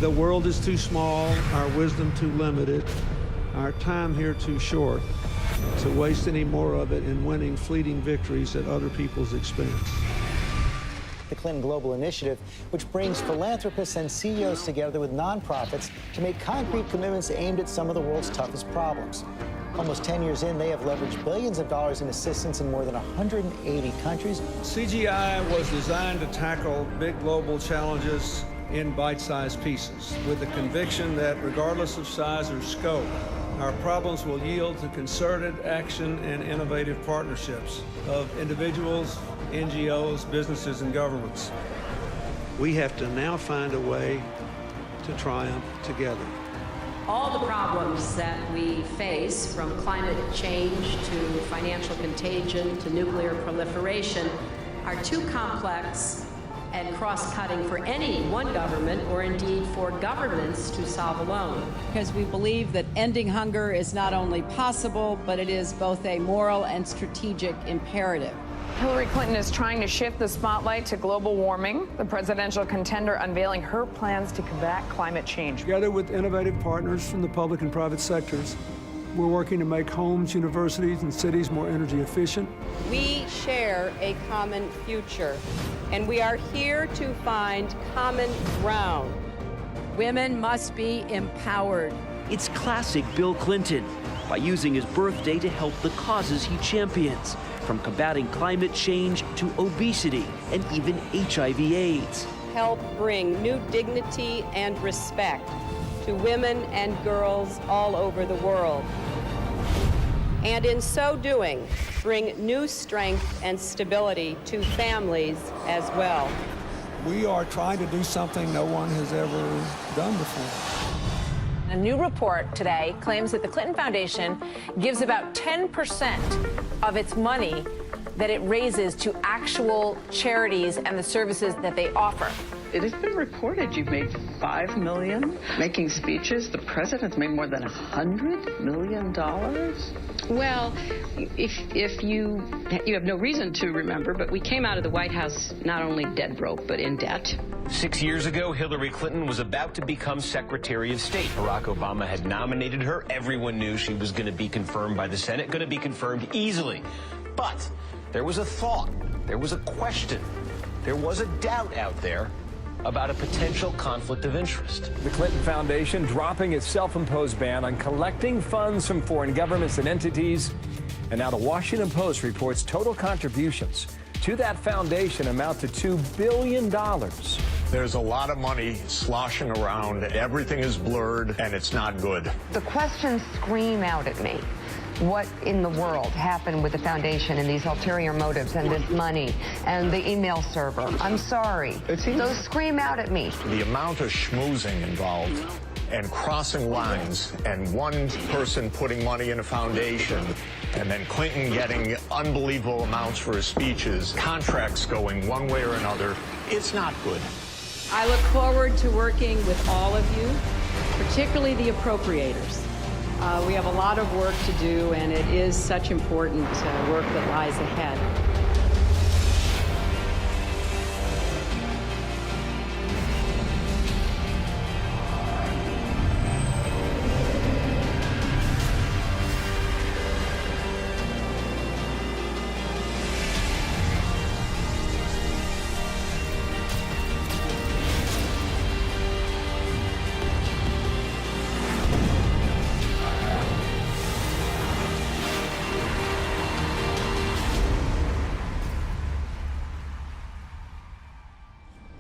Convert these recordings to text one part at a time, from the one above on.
The world is too small, our wisdom too limited, our time here too short to waste any more of it in winning fleeting victories at other people's expense. The Clinton Global Initiative, which brings philanthropists and CEOs together with nonprofits to make concrete commitments aimed at some of the world's toughest problems. Almost 10 years in, they have leveraged billions of dollars in assistance in more than 180 countries. CGI was designed to tackle big global challenges in bite-sized pieces, with the conviction that regardless of size or scope, our problems will yield to concerted action and innovative partnerships of individuals, NGOs, businesses, and governments. We have to now find a way to triumph together. All the problems that we face, from climate change to financial contagion to nuclear proliferation, are too complex and cross-cutting for any one government, or indeed for governments, to solve alone. Because we believe that ending hunger is not only possible, but it is both a moral and strategic imperative. Hillary Clinton is trying to shift the spotlight to global warming, the presidential contender unveiling her plans to combat climate change. Together with innovative partners from the public and private sectors, we're working to make homes, universities, and cities more energy efficient. We share a common future, and we are here to find common ground. Women must be empowered. It's classic Bill Clinton, by using his birthday to help the causes he champions, from combating climate change to obesity and even HIV/AIDS. Help bring new dignity and respect to women and girls all over the world. And in so doing, bring new strength and stability to families as well. We are trying to do something no one has ever done before. A new report today claims that the Clinton Foundation gives about 10% of its money that it raises to actual charities and the services that they offer. It has been reported you've made $5 million making speeches. The president's made more than $100 million. Well, if you have no reason to remember, but we came out of the White House not only dead broke, but in debt. 6 years ago, Hillary Clinton was about to become Secretary of State. Barack Obama had nominated her. Everyone knew she was going to be confirmed by the Senate, going to be confirmed easily. But there was a thought, there was a question, there was a doubt out there about a potential conflict of interest. The Clinton Foundation dropping its self-imposed ban on collecting funds from foreign governments and entities. And now the Washington Post reports total contributions to that foundation amount to $2 billion. There's a lot of money sloshing around. Everything is blurred, and it's not good. The questions scream out at me. What in the world happened with the foundation and these ulterior motives and this money and the email server? I'm sorry. Those scream out at me. The amount of schmoozing involved and crossing lines and one person putting money in a foundation and then Clinton getting unbelievable amounts for his speeches, contracts going one way or another, it's not good. I look forward to working with all of you, particularly the appropriators. We have a lot of work to do, and it is such important work that lies ahead.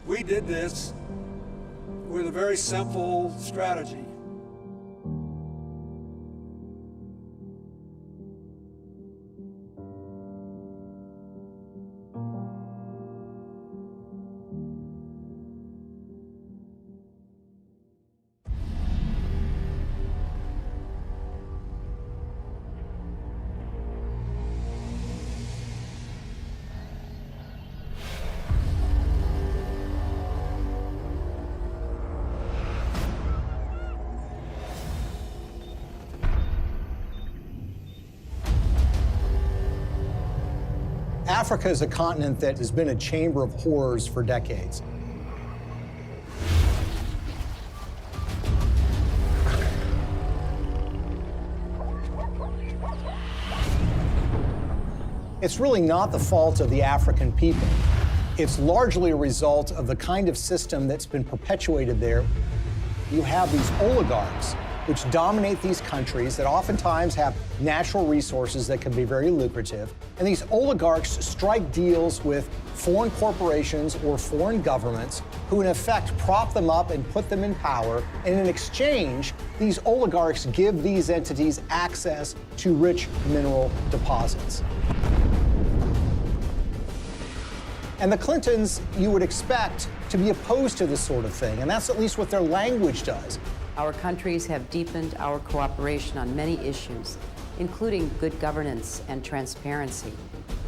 We did this with a very simple strategy. Africa is a continent that has been a chamber of horrors for decades. it's really not the fault of the African people. It's largely a result of the kind of system that's been perpetuated there. You have these oligarchs which dominate these countries that oftentimes have natural resources that can be very lucrative. And these oligarchs strike deals with foreign corporations or foreign governments who in effect prop them up and put them in power. And in exchange, these oligarchs give these entities access to rich mineral deposits. And the Clintons, you would expect to be opposed to this sort of thing, and that's at least what their language does. Our countries have deepened our cooperation on many issues, including good governance and transparency,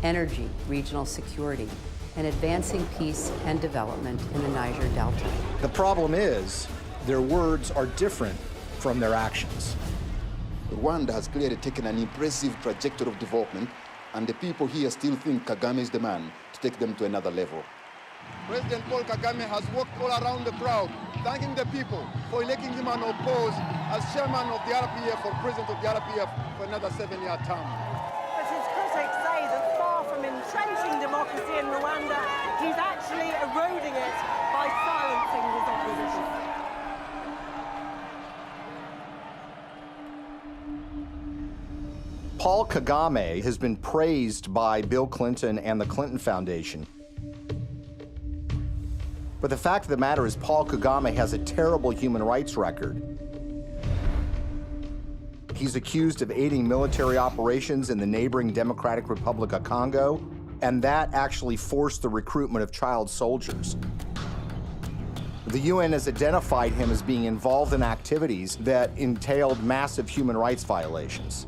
energy, regional security, and advancing peace and development in the Niger Delta. The problem is, their words are different from their actions. Rwanda has clearly taken an impressive trajectory of development, and the people here still think Kagame is the man to take them to another level. President Paul Kagame has walked all around the crowd, thanking the people for electing him unopposed as chairman of the RPF or president of the RPF for another 7-year term. But his critics say that far from entrenching democracy in Rwanda, he's actually eroding it by silencing his opposition. Paul Kagame has been praised by Bill Clinton and the Clinton Foundation. But the fact of the matter is Paul Kagame has a terrible human rights record. He's accused of aiding military operations in the neighboring Democratic Republic of Congo, and that actually forced the recruitment of child soldiers. The UN has identified him as being involved in activities that entailed massive human rights violations.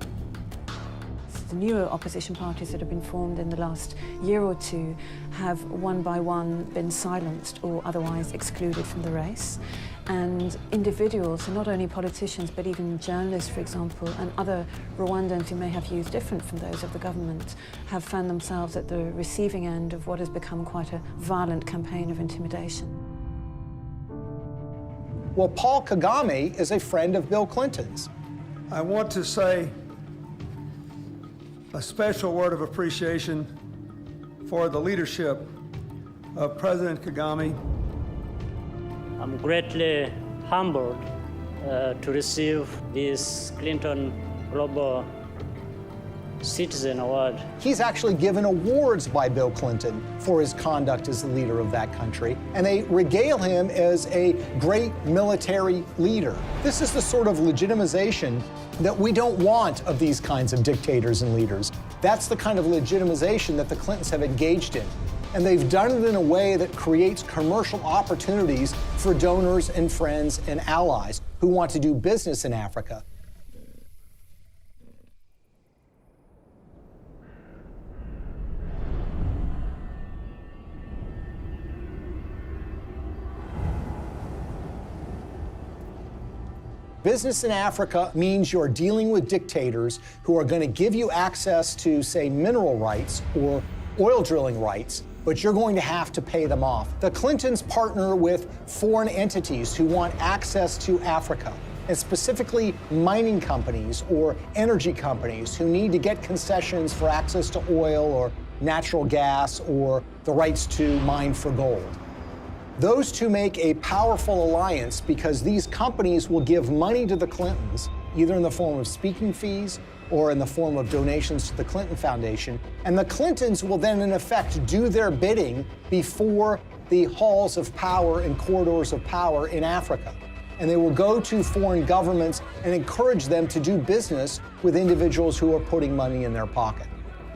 The newer opposition parties that have been formed in the last year or two have one by one been silenced or otherwise excluded from the race. And individuals, not only politicians, but even journalists, for example, and other Rwandans who may have views different from those of the government, have found themselves at the receiving end of what has become quite a violent campaign of intimidation. Well, Paul Kagame is a friend of Bill Clinton's. I want to say a special word of appreciation for the leadership of President Kagame. I'm greatly humbled to receive this Clinton Global Citizen Award. He's actually given awards by Bill Clinton for his conduct as the leader of that country, and they regale him as a great military leader. This is the sort of legitimization that we don't want of these kinds of dictators and leaders. That's the kind of legitimization that the Clintons have engaged in. And they've done it in a way that creates commercial opportunities for donors and friends and allies who want to do business in Africa. Business in Africa means you're dealing with dictators who are going to give you access to, say, mineral rights or oil drilling rights, but you're going to have to pay them off. The Clintons partner with foreign entities who want access to Africa, and specifically mining companies or energy companies who need to get concessions for access to oil or natural gas or the rights to mine for gold. Those two make a powerful alliance because these companies will give money to the Clintons, either in the form of speaking fees or in the form of donations to the Clinton Foundation. And the Clintons will then, in effect, do their bidding before the halls of power and corridors of power in Africa. And they will go to foreign governments and encourage them to do business with individuals who are putting money in their pocket.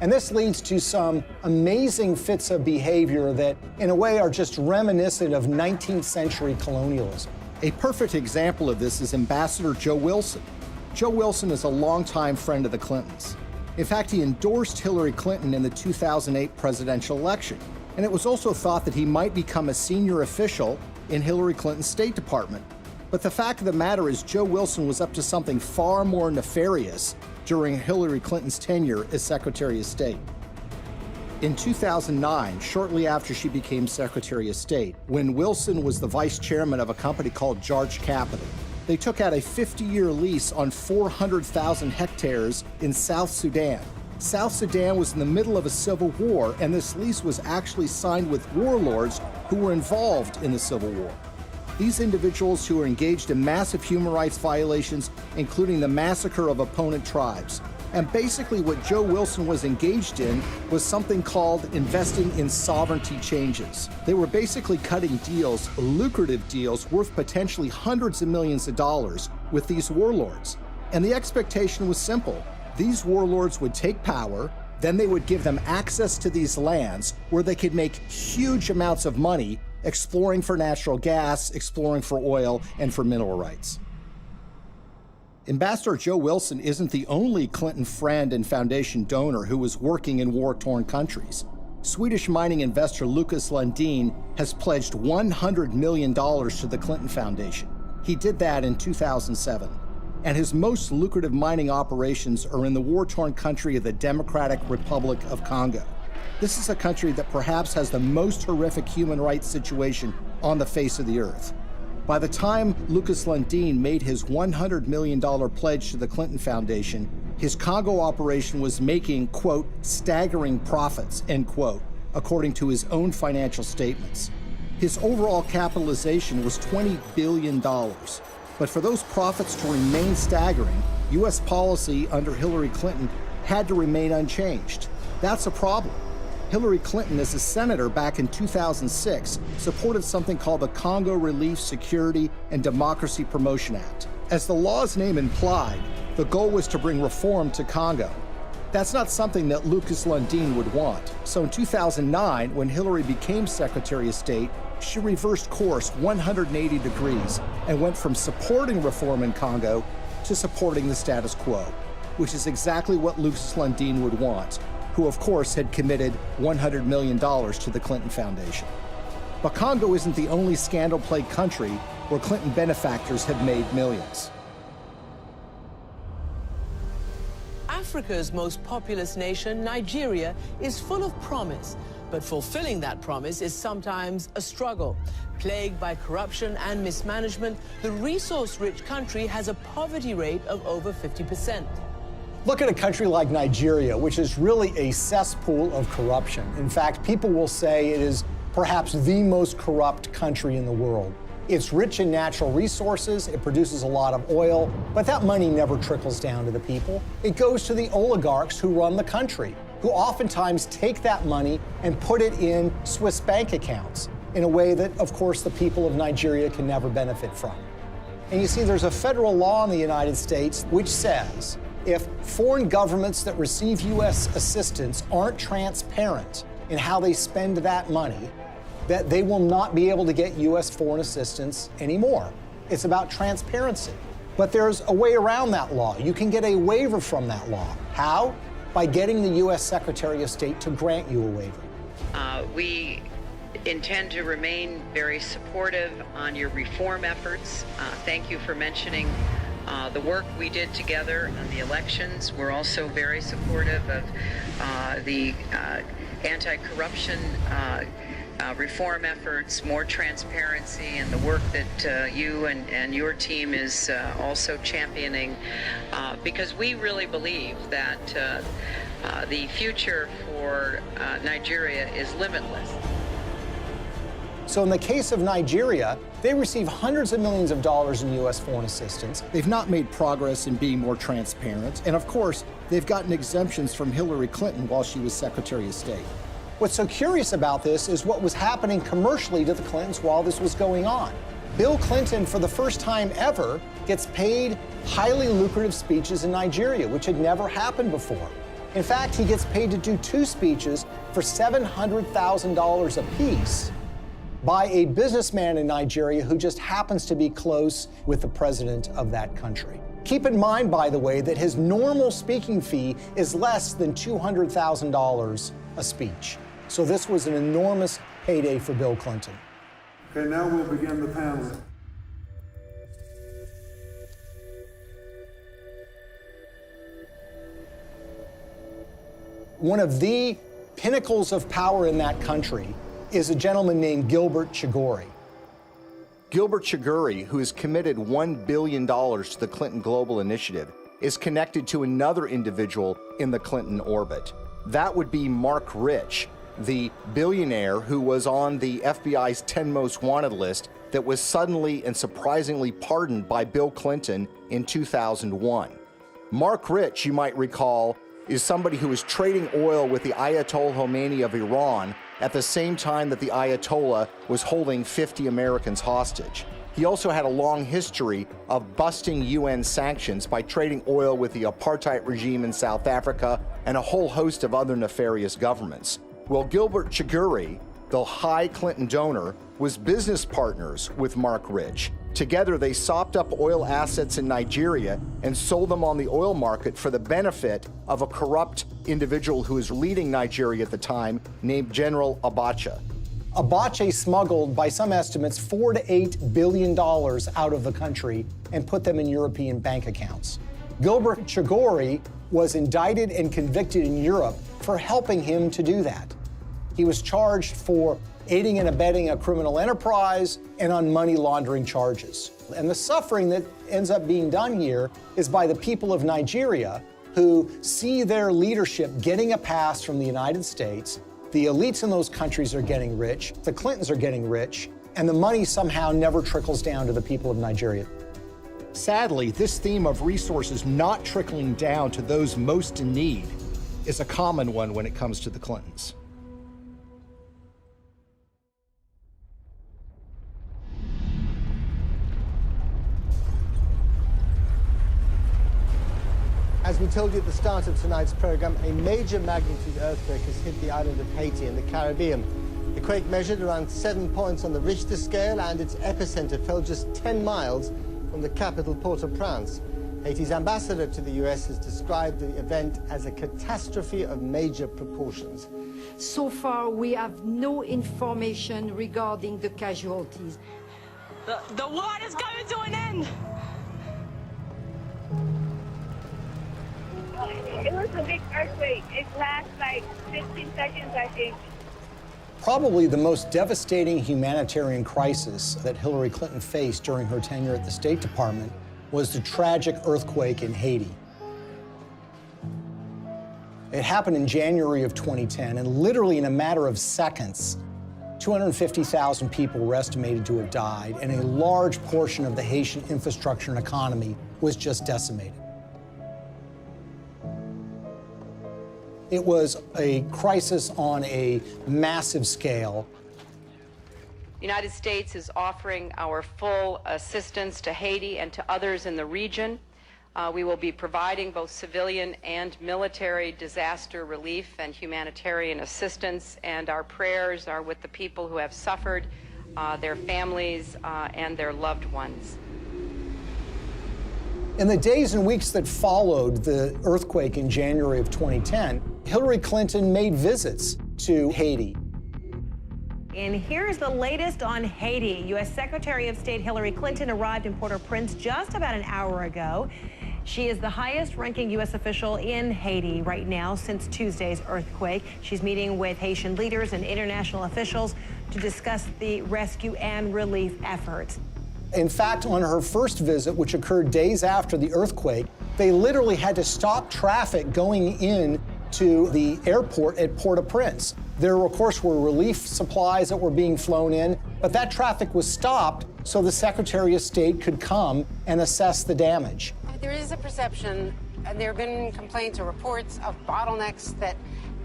And this leads to some amazing fits of behavior that, in a way, are just reminiscent of 19th century colonialism. A perfect example of this is Ambassador Joe Wilson. Joe Wilson is a longtime friend of the Clintons. In fact, he endorsed Hillary Clinton in the 2008 presidential election. And it was also thought that he might become a senior official in Hillary Clinton's State Department. But the fact of the matter is Joe Wilson was up to something far more nefarious during Hillary Clinton's tenure as Secretary of State. In 2009, shortly after she became Secretary of State, when Wilson was the vice chairman of a company called Jarge Capital, they took out a 50-year lease on 400,000 hectares in South Sudan. South Sudan was in the middle of a civil war, and this lease was actually signed with warlords who were involved in the civil war. These individuals who were engaged in massive human rights violations, including the massacre of opponent tribes. And basically what Joe Wilson was engaged in was something called investing in sovereignty changes. They were basically cutting deals, lucrative deals, worth potentially hundreds of millions of dollars with these warlords. And the expectation was simple. These warlords would take power, then they would give them access to these lands where they could make huge amounts of money exploring for natural gas, exploring for oil, and for mineral rights. Ambassador Joe Wilson isn't the only Clinton friend and foundation donor who was working in war-torn countries. Swedish mining investor Lucas Lundin has pledged $100 million to the Clinton Foundation. He did that in 2007. And his most lucrative mining operations are in the war-torn country of the Democratic Republic of Congo. This is a country that perhaps has the most horrific human rights situation on the face of the earth. By the time Lucas Lundin made his $100 million pledge to the Clinton Foundation, his Congo operation was making, quote, staggering profits, end quote, according to his own financial statements. His overall capitalization was $20 billion. But for those profits to remain staggering, U.S. policy under Hillary Clinton had to remain unchanged. That's a problem. Hillary Clinton, as a senator back in 2006, supported something called the Congo Relief, Security, and Democracy Promotion Act. As the law's name implied, the goal was to bring reform to Congo. That's not something that Lucas Lundin would want. So in 2009, when Hillary became Secretary of State, she reversed course 180 degrees and went from supporting reform in Congo to supporting the status quo, which is exactly what Lucas Lundin would want, who of course had committed $100 million to the Clinton Foundation. But Congo isn't the only scandal-plagued country where Clinton benefactors have made millions. Africa's most populous nation, Nigeria, is full of promise, but fulfilling that promise is sometimes a struggle. Plagued by corruption and mismanagement, the resource-rich country has a poverty rate of over 50%. Look at a country like Nigeria, which is really a cesspool of corruption. In fact, people will say it is perhaps the most corrupt country in the world. It's rich in natural resources, it produces a lot of oil, but that money never trickles down to the people. It goes to the oligarchs who run the country, who oftentimes take that money and put it in Swiss bank accounts in a way that, of course, the people of Nigeria can never benefit from. And you see, there's a federal law in the United States which says if foreign governments that receive U.S. assistance aren't transparent in how they spend that money, that they will not be able to get U.S. foreign assistance anymore. It's about transparency. But there's a way around that law. You can get a waiver from that law. How? By getting the U.S. Secretary of State to grant you a waiver. We intend to remain very supportive on your reform efforts. Thank you for mentioning the work we did together on the elections. We're also very supportive of the anti-corruption reform efforts, more transparency, and the work that you and your team is also championing, because we really believe that the future for Nigeria is limitless. So in the case of Nigeria, they receive hundreds of millions of dollars in U.S. foreign assistance. They've not made progress in being more transparent. And of course, they've gotten exemptions from Hillary Clinton while she was Secretary of State. What's so curious about this is what was happening commercially to the Clintons while this was going on. Bill Clinton, for the first time ever, gets paid highly lucrative speeches in Nigeria, which had never happened before. In fact, he gets paid to do 2 speeches for $700,000 apiece by a businessman in Nigeria who just happens to be close with the president of that country. Keep in mind, by the way, that his normal speaking fee is less than $200,000 a speech. So this was an enormous payday for Bill Clinton. Okay, now we'll begin the panel. One of the pinnacles of power in that country is a gentleman named Gilbert Chagoury. Gilbert Chagoury, who has committed $1 billion to the Clinton Global Initiative, is connected to another individual in the Clinton orbit. That would be Mark Rich, the billionaire who was on the FBI's 10 most wanted list that was suddenly and surprisingly pardoned by Bill Clinton in 2001. Mark Rich, you might recall, is somebody who was trading oil with the Ayatollah Khomeini of Iran at the same time that the Ayatollah was holding 50 Americans hostage. He also had a long history of busting UN sanctions by trading oil with the apartheid regime in South Africa and a whole host of other nefarious governments. Well, Gilbert Chagoury, the high Clinton donor, was business partners with Mark Rich. Together, they sopped up oil assets in Nigeria and sold them on the oil market for the benefit of a corrupt individual who was leading Nigeria at the time, named General Abacha. Abacha smuggled, by some estimates, $4 to $8 billion out of the country and put them in European bank accounts. Gilbert Chagoury was indicted and convicted in Europe for helping him to do that. He was charged for aiding and abetting a criminal enterprise and on money laundering charges. And the suffering that ends up being done here is by the people of Nigeria, who see their leadership getting a pass from the United States. The elites in those countries are getting rich, the Clintons are getting rich, and the money somehow never trickles down to the people of Nigeria. Sadly, this theme of resources not trickling down to those most in need is a common one when it comes to the Clintons. As we told you at the start of tonight's program, a major magnitude earthquake has hit the island of Haiti in the Caribbean. The quake measured around 7 points on the Richter scale, and its epicenter fell just 10 miles from the capital, Port-au-Prince. Haiti's ambassador to the U.S. has described the event as a catastrophe of major proportions. So far, we have no information regarding the casualties. The war is coming to an end! It was a big earthquake. It lasted like 15 seconds, I think. Probably the most devastating humanitarian crisis that Hillary Clinton faced during her tenure at the State Department was the tragic earthquake in Haiti. It happened in January of 2010, and literally in a matter of seconds, 250,000 people were estimated to have died, and a large portion of the Haitian infrastructure and economy was just decimated. It was a crisis on a massive scale. The United States is offering our full assistance to Haiti and to others in the region. We will be providing both civilian and military disaster relief and humanitarian assistance, and our prayers are with the people who have suffered, their families, and their loved ones. In the days and weeks that followed the earthquake in January of 2010, Hillary Clinton made visits to Haiti. And here's the latest on Haiti. U.S. Secretary of State Hillary Clinton arrived in Port-au-Prince just about an hour ago. She is the highest-ranking U.S. official in Haiti right now since Tuesday's earthquake. She's meeting with Haitian leaders and international officials to discuss the rescue and relief efforts. In fact, on her first visit, which occurred days after the earthquake, they literally had to stop traffic going in to the airport at Port-au-Prince. There, of course, were relief supplies that were being flown in, but that traffic was stopped so the Secretary of State could come and assess the damage. There is a perception, and there have been complaints or reports of bottlenecks, that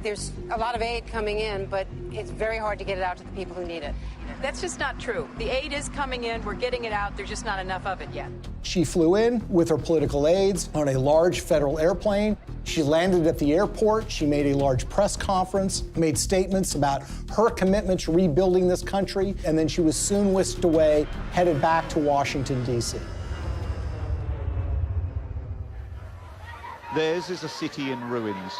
there's a lot of aid coming in, but it's very hard to get it out to the people who need it. That's just not true. The aid is coming in, we're getting it out, there's just not enough of it yet. She flew in with her political aides on a large federal airplane. She landed at the airport. She made a large press conference, made statements about her commitment to rebuilding this country, and then she was soon whisked away, headed back to Washington, D.C. Theirs is a city in ruins,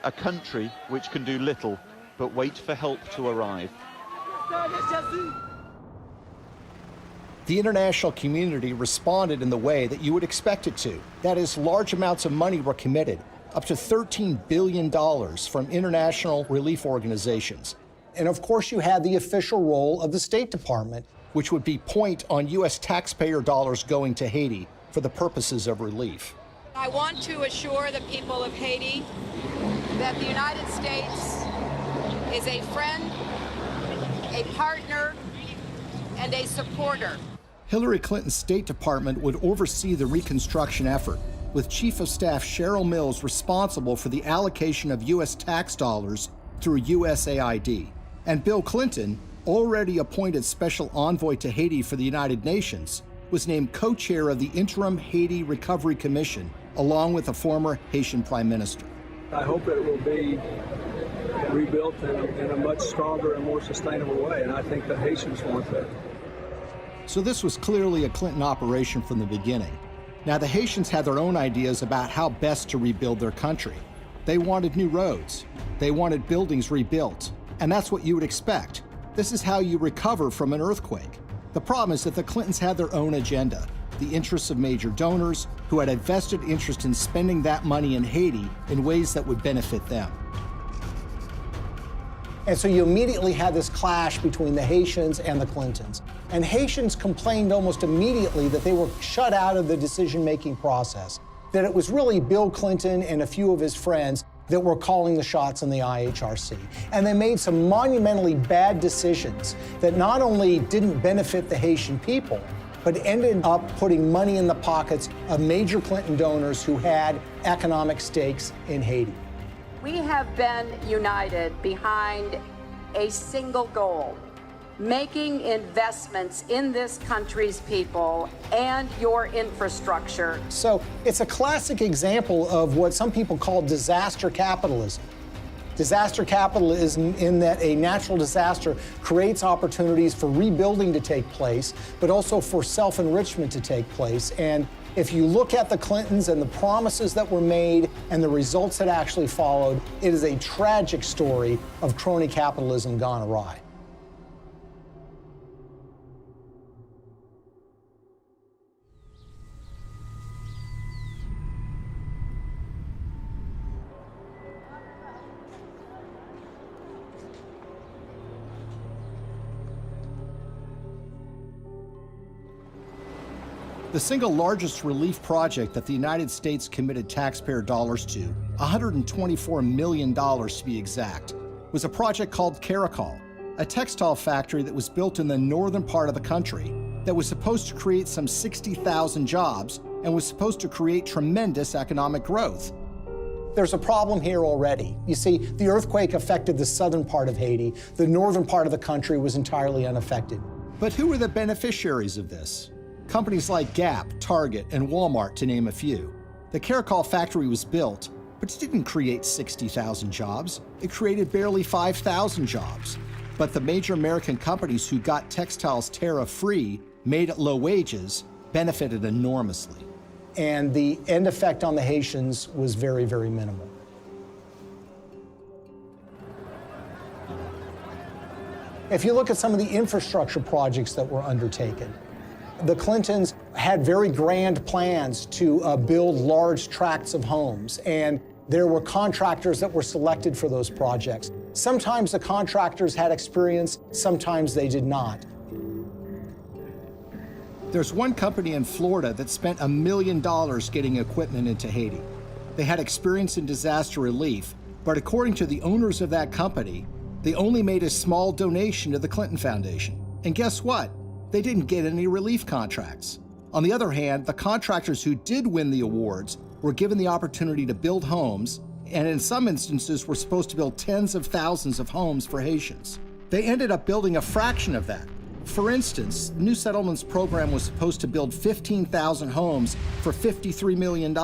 a country which can do little but wait for help to arrive. The international community responded in the way that you would expect it to. That is, large amounts of money were committed, up to $13 billion from international relief organizations. And of course, you had the official role of the State Department, which would be point on U.S. taxpayer dollars going to Haiti for the purposes of relief. I want to assure the people of Haiti that the United States is a friend, a partner, and a supporter. Hillary Clinton's State Department would oversee the reconstruction effort, with Chief of Staff Cheryl Mills responsible for the allocation of U.S. tax dollars through USAID. And Bill Clinton, already appointed Special Envoy to Haiti for the United Nations, was named co-chair of the Interim Haiti Recovery Commission, along with a former Haitian Prime Minister. I hope it will be rebuilt in a much stronger and more sustainable way, and I think the Haitians want that. So this was clearly a Clinton operation from the beginning. Now, the Haitians had their own ideas about how best to rebuild their country. They wanted new roads. They wanted buildings rebuilt. And that's what you would expect. This is how you recover from an earthquake. The problem is that the Clintons had their own agenda, the interests of major donors who had a vested interest in spending that money in Haiti in ways that would benefit them. And so you immediately had this clash between the Haitians and the Clintons. And Haitians complained almost immediately that they were shut out of the decision-making process, that it was really Bill Clinton and a few of his friends that were calling the shots in the IHRC. And they made some monumentally bad decisions that not only didn't benefit the Haitian people, but ended up putting money in the pockets of major Clinton donors who had economic stakes in Haiti. We have been united behind a single goal: making investments in this country's people and your infrastructure. So it's a classic example of what some people call disaster capitalism. Disaster capitalism in that a natural disaster creates opportunities for rebuilding to take place, but also for self-enrichment to take place. And if you look at the Clintons and the promises that were made and the results that actually followed, it is a tragic story of crony capitalism gone awry. The single largest relief project that the United States committed taxpayer dollars to, $124 million to be exact, was a project called Caracol, a textile factory that was built in the northern part of the country that was supposed to create some 60,000 jobs and was supposed to create tremendous economic growth. There's a problem here already. You see, the earthquake affected the southern part of Haiti. The northern part of the country was entirely unaffected. But who were the beneficiaries of this? Companies like Gap, Target, and Walmart, to name a few. The Caracol factory was built, but it didn't create 60,000 jobs. It created barely 5,000 jobs. But the major American companies who got textiles tariff-free, made at low wages, benefited enormously. And the end effect on the Haitians was very, very minimal. If you look at some of the infrastructure projects that were undertaken, the Clintons had very grand plans to build large tracts of homes, and there were contractors that were selected for those projects. Sometimes the contractors had experience, sometimes they did not. There's one company in Florida that spent $1 million getting equipment into Haiti. They had experience in disaster relief, but according to the owners of that company, they only made a small donation to the Clinton Foundation. And guess what? They didn't get any relief contracts. On the other hand, the contractors who did win the awards were given the opportunity to build homes, and in some instances were supposed to build tens of thousands of homes for Haitians. They ended up building a fraction of that. For instance, the New Settlements program was supposed to build 15,000 homes for $53 million.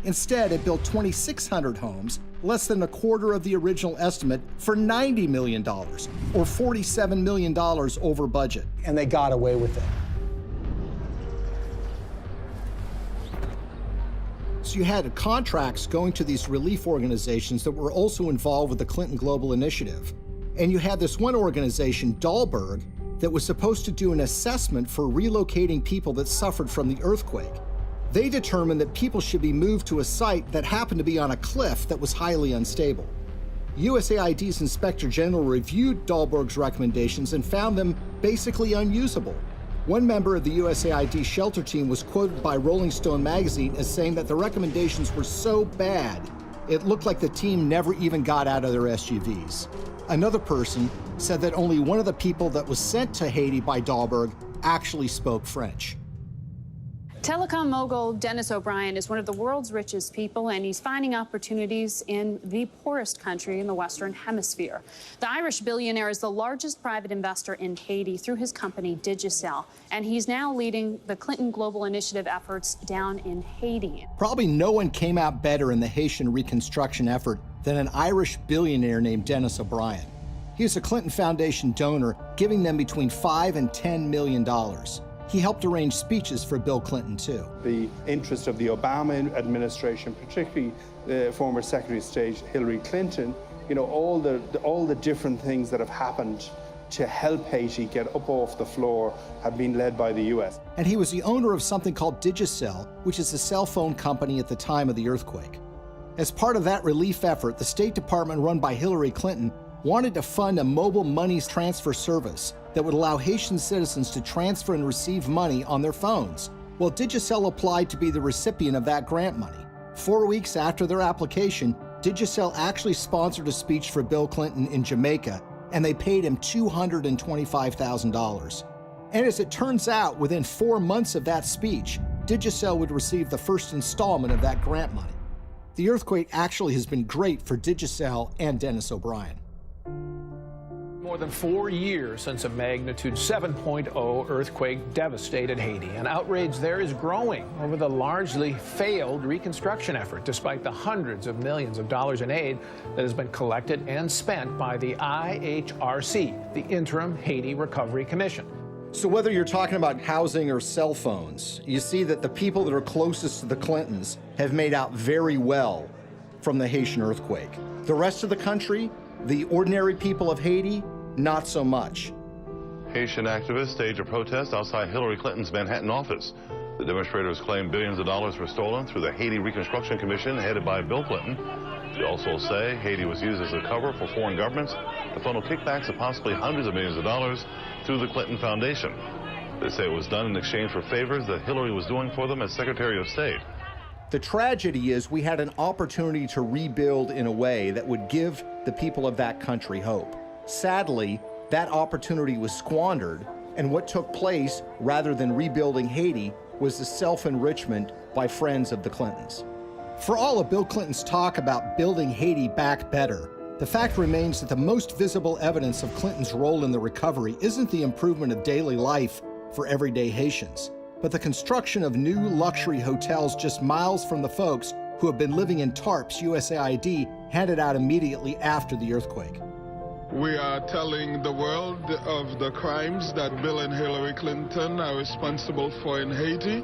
Instead, it built 2,600 homes, less than a quarter of the original estimate, for $90 million, or $47 million over budget. And they got away with it. So you had contracts going to these relief organizations that were also involved with the Clinton Global Initiative. And you had this one organization, Dahlberg, that was supposed to do an assessment for relocating people that suffered from the earthquake. They determined that people should be moved to a site that happened to be on a cliff that was highly unstable. USAID's Inspector General reviewed Dahlberg's recommendations and found them basically unusable. One member of the USAID shelter team was quoted by Rolling Stone magazine as saying that the recommendations were so bad, it looked like the team never even got out of their SUVs. Another person said that only one of the people that was sent to Haiti by Dahlberg actually spoke French. Telecom mogul Dennis O'Brien is one of the world's richest people, and he's finding opportunities in the poorest country in the Western Hemisphere. The Irish billionaire is the largest private investor in Haiti through his company Digicel, and he's now leading the Clinton Global Initiative efforts down in Haiti. Probably no one came out better in the Haitian reconstruction effort than an Irish billionaire named Dennis O'Brien. He was a Clinton Foundation donor, giving them between $5 and $10 million. He helped arrange speeches for Bill Clinton, too. The interest of the Obama administration, particularly the former Secretary of State Hillary Clinton, all the different things that have happened to help Haiti get up off the floor have been led by the U.S. And he was the owner of something called Digicel, which is a cell phone company at the time of the earthquake. As part of that relief effort, the State Department run by Hillary Clinton wanted to fund a mobile money transfer service that would allow Haitian citizens to transfer and receive money on their phones. Well, Digicel applied to be the recipient of that grant money. 4 weeks after their application, Digicel actually sponsored a speech for Bill Clinton in Jamaica, and they paid him $225,000. And as it turns out, within 4 months of that speech, Digicel would receive the first installment of that grant money. The earthquake actually has been great for Digicel and Dennis O'Brien. More than 4 years since a magnitude 7.0 earthquake devastated Haiti, and outrage there is growing over the largely failed reconstruction effort, despite the hundreds of millions of dollars in aid that has been collected and spent by the IHRC, the Interim Haiti Recovery Commission. So whether you're talking about housing or cell phones, you see that the people that are closest to the Clintons have made out very well from the Haitian earthquake. The rest of the country, the ordinary people of Haiti, not so much. Haitian activists staged a protest outside Hillary Clinton's Manhattan office. The demonstrators claim billions of dollars were stolen through the Haiti Reconstruction Commission headed by Bill Clinton. They also say Haiti was used as a cover for foreign governments to funnel kickbacks of possibly hundreds of millions of dollars through the Clinton Foundation. They say it was done in exchange for favors that Hillary was doing for them as Secretary of State. The tragedy is we had an opportunity to rebuild in a way that would give the people of that country hope. Sadly, that opportunity was squandered, and what took place, rather than rebuilding Haiti, was the self-enrichment by friends of the Clintons. For all of Bill Clinton's talk about building Haiti back better, the fact remains that the most visible evidence of Clinton's role in the recovery isn't the improvement of daily life for everyday Haitians, but the construction of new luxury hotels just miles from the folks who have been living in tarps USAID handed out immediately after the earthquake. We are telling the world of the crimes that Bill and Hillary Clinton are responsible for in Haiti.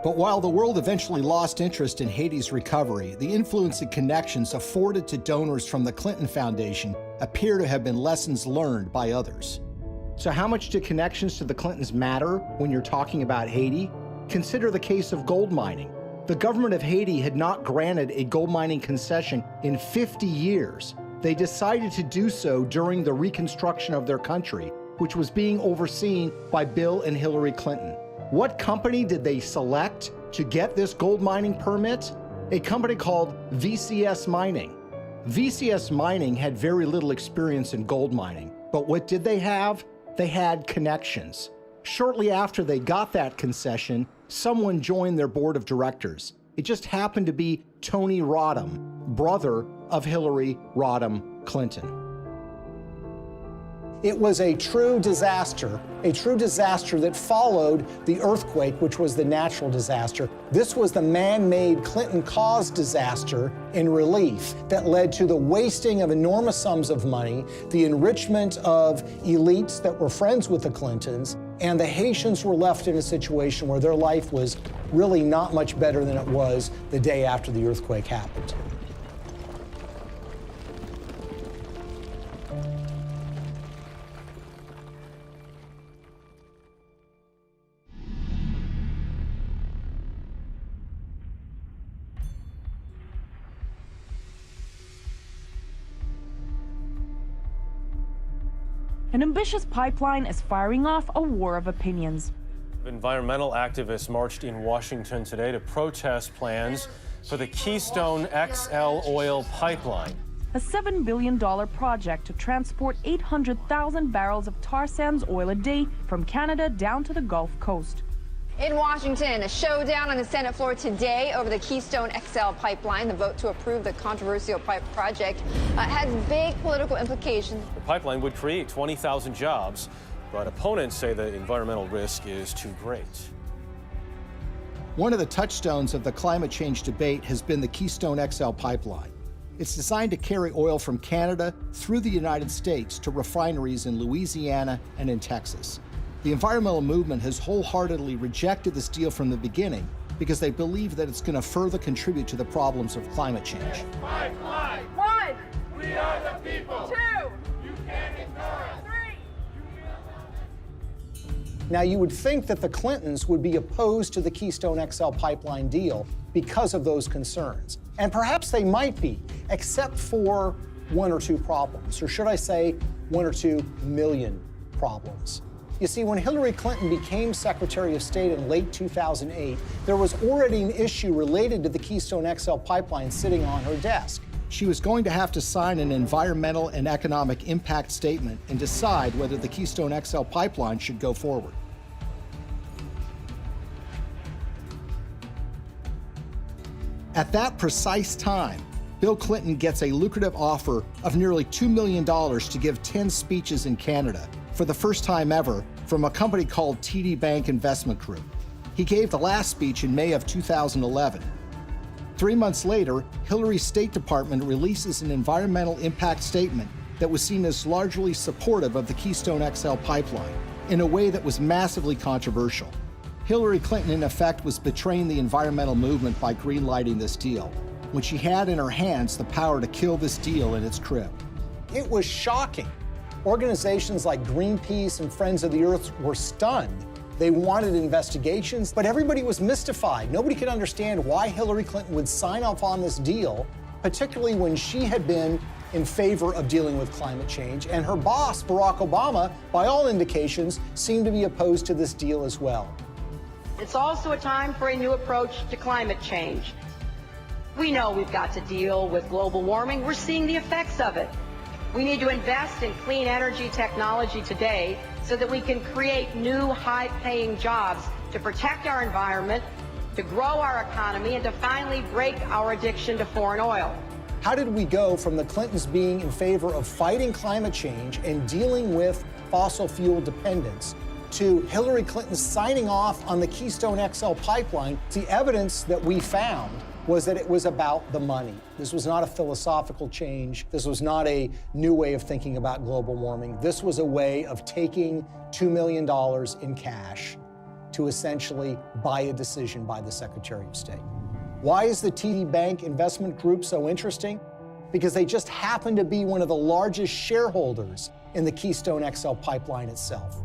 But while the world eventually lost interest in Haiti's recovery, the influence and connections afforded to donors from the Clinton Foundation appear to have been lessons learned by others. So how much do connections to the Clintons matter when you're talking about Haiti? Consider the case of gold mining. The government of Haiti had not granted a gold mining concession in 50 years. They decided to do so during the reconstruction of their country, which was being overseen by Bill and Hillary Clinton. What company did they select to get this gold mining permit? A company called VCS Mining. VCS Mining had very little experience in gold mining, but what did they have? They had connections. Shortly after they got that concession, someone joined their board of directors. It just happened to be Tony Rodham, brother of Hillary Rodham Clinton. It was a true disaster that followed the earthquake, which was the natural disaster. This was the man-made Clinton-caused disaster in relief that led to the wasting of enormous sums of money, the enrichment of elites that were friends with the Clintons, and the Haitians were left in a situation where their life was really not much better than it was the day after the earthquake happened. An ambitious pipeline is firing off a war of opinions. Environmental activists marched in Washington today to protest plans for the Keystone XL oil pipeline. A $7 billion project to transport 800,000 barrels of tar sands oil a day from Canada down to the Gulf Coast. In Washington, a showdown on the Senate floor today over the Keystone XL pipeline. The vote to approve the controversial project has big political implications. The pipeline would create 20,000 jobs, but opponents say the environmental risk is too great. One of the touchstones of the climate change debate has been the Keystone XL pipeline. It's designed to carry oil from Canada through the United States to refineries in Louisiana and in Texas. The environmental movement has wholeheartedly rejected this deal from the beginning because they believe that it's going to further contribute to the problems of climate change. Pipeline. 1. We are the people. 2. You can't ignore us. 3. Now, you would think that the Clintons would be opposed to the Keystone XL pipeline deal because of those concerns. And perhaps they might be, except for one or two problems, or should I say 1 or 2 million problems. You see, when Hillary Clinton became Secretary of State in late 2008, there was already an issue related to the Keystone XL pipeline sitting on her desk. She was going to have to sign an environmental and economic impact statement and decide whether the Keystone XL pipeline should go forward. At that precise time, Bill Clinton gets a lucrative offer of nearly $2 million to give 10 speeches in Canada for the first time ever from a company called TD Bank Investment Group. He gave the last speech in May of 2011. 3 months later, Hillary's State Department releases an environmental impact statement that was seen as largely supportive of the Keystone XL pipeline in a way that was massively controversial. Hillary Clinton, in effect, was betraying the environmental movement by greenlighting this deal, when she had in her hands the power to kill this deal in its crib. It was shocking. Organizations like Greenpeace and Friends of the Earth were stunned. They wanted investigations, but everybody was mystified. Nobody could understand why Hillary Clinton would sign off on this deal, particularly when she had been in favor of dealing with climate change, and her boss, Barack Obama, by all indications, seemed to be opposed to this deal as well. It's also a time for a new approach to climate change. We know we've got to deal with global warming. We're seeing the effects of it. We need to invest in clean energy technology today so that we can create new high-paying jobs to protect our environment, to grow our economy, and to finally break our addiction to foreign oil. How did we go from the Clintons being in favor of fighting climate change and dealing with fossil fuel dependence to Hillary Clinton signing off on the Keystone XL pipeline? The evidence that we found was that it was about the money. This was not a philosophical change. This was not a new way of thinking about global warming. This was a way of taking $2 million in cash to essentially buy a decision by the Secretary of State. Why is the TD Bank Investment Group so interesting? Because they just happen to be one of the largest shareholders in the Keystone XL pipeline itself.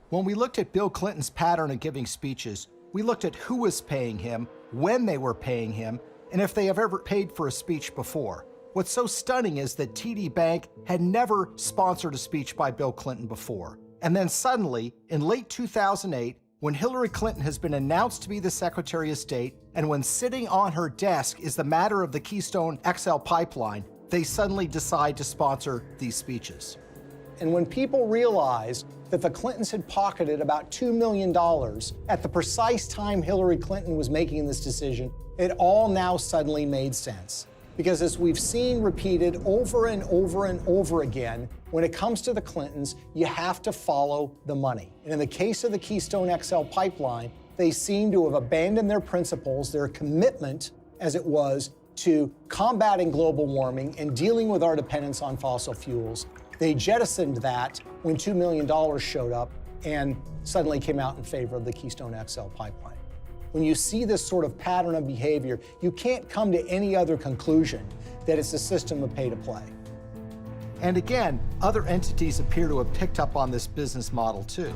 When we looked at Bill Clinton's pattern of giving speeches, we looked at who was paying him, when they were paying him, and if they have ever paid for a speech before. What's so stunning is that TD Bank had never sponsored a speech by Bill Clinton before. And then suddenly, in late 2008, when Hillary Clinton has been announced to be the Secretary of State, and when sitting on her desk is the matter of the Keystone XL pipeline, they suddenly decide to sponsor these speeches. And when people realized that the Clintons had pocketed about $2 million at the precise time Hillary Clinton was making this decision, it all now suddenly made sense. Because as we've seen repeated over and over and over again, when it comes to the Clintons, you have to follow the money. And in the case of the Keystone XL pipeline, they seem to have abandoned their principles, their commitment, as it was, to combating global warming and dealing with our dependence on fossil fuels. They jettisoned that when $2 million showed up and suddenly came out in favor of the Keystone XL pipeline. When you see this sort of pattern of behavior, you can't come to any other conclusion that it's a system of pay to play. And again, other entities appear to have picked up on this business model too.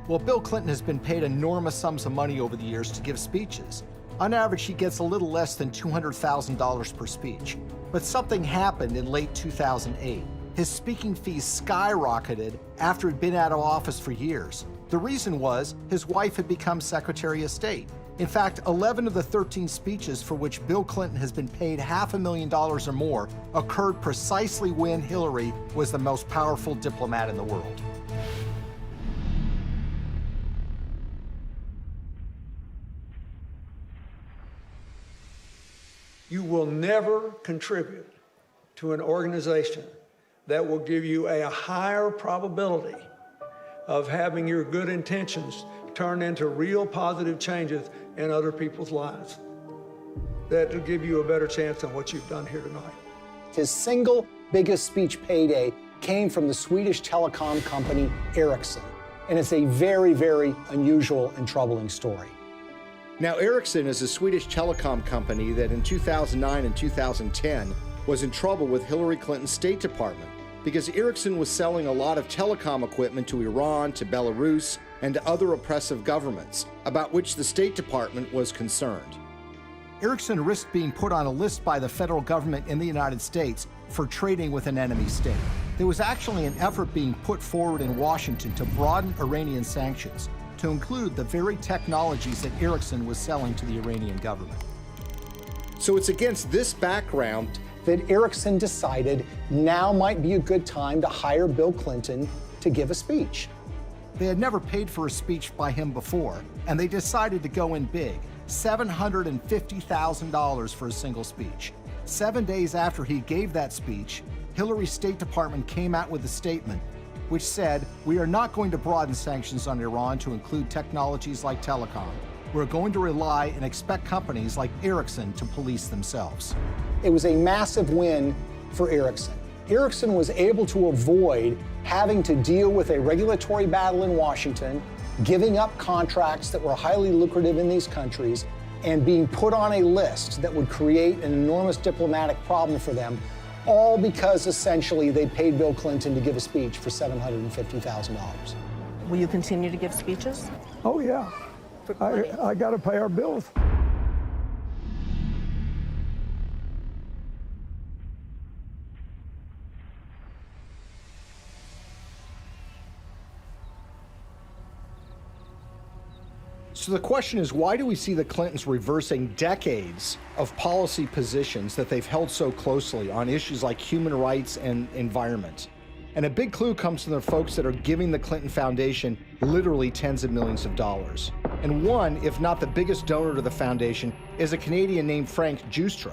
Well, Bill Clinton has been paid enormous sums of money over the years to give speeches. On average, he gets a little less than $200,000 per speech. But something happened in late 2008. his speaking fees skyrocketed after he'd been out of office for years. The reason was his wife had become Secretary of State. In fact, 11 of the 13 speeches for which Bill Clinton has been paid $500,000 or more occurred precisely when Hillary was the most powerful diplomat in the world. You will never contribute to an organization that will give you a higher probability of having your good intentions turn into real positive changes in other people's lives. That will give you a better chance than what you've done here tonight. His single biggest speech payday came from the Swedish telecom company Ericsson, and it's a very, very unusual and troubling story. Now, Ericsson is a Swedish telecom company that in 2009 and 2010 was in trouble with Hillary Clinton's State Department because Ericsson was selling a lot of telecom equipment to Iran, to Belarus, and to other oppressive governments, about which the State Department was concerned. Ericsson risked being put on a list by the federal government in the United States for trading with an enemy state. There was actually an effort being put forward in Washington to broaden Iranian sanctions to include the very technologies that Ericsson was selling to the Iranian government. So it's against this background that Ericsson decided now might be a good time to hire Bill Clinton to give a speech. They had never paid for a speech by him before, and they decided to go in big, $750,000 for a single speech. 7 days after he gave that speech, Hillary's State Department came out with a statement which said, "We are not going to broaden sanctions on Iran to include technologies like telecom. We're going to rely and expect companies like Ericsson to police themselves." It was a massive win for Ericsson. Ericsson was able to avoid having to deal with a regulatory battle in Washington, giving up contracts that were highly lucrative in these countries, and being put on a list that would create an enormous diplomatic problem for them, all because essentially they paid Bill Clinton to give a speech for $750,000. Will you continue to give speeches? Oh, yeah. I got to pay our bills. So the question is, why do we see the Clintons reversing decades of policy positions that they've held so closely on issues like human rights and environment? And a big clue comes from the folks that are giving the Clinton Foundation literally tens of millions of dollars. And one, if not the biggest donor to the foundation, is a Canadian named Frank Giustra.